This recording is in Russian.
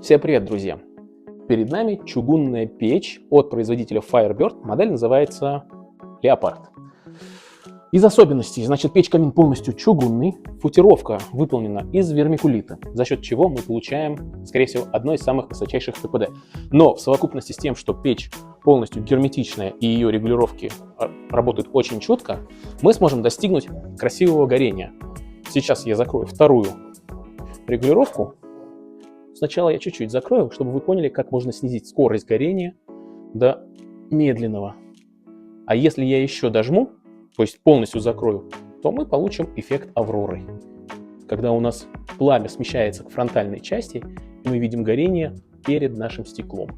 Всем привет, друзья! Перед нами чугунная печь от производителя Firebird, модель называется Leopard. Из особенностей, печь-камин полностью чугунный, футировка выполнена из вермикулита, за счет чего мы получаем, скорее всего, одно из самых высочайших КПД. Но в совокупности с тем, что печь полностью герметичная и ее регулировки работают очень четко, мы сможем достигнуть красивого горения. Сейчас я закрою вторую регулировку. Сначала я чуть-чуть закрою, чтобы вы поняли, как можно снизить скорость горения до медленного. А если я еще дожму, то есть полностью закрою, то мы получим эффект авроры. Когда у нас пламя смещается к фронтальной части, и мы видим горение перед нашим стеклом.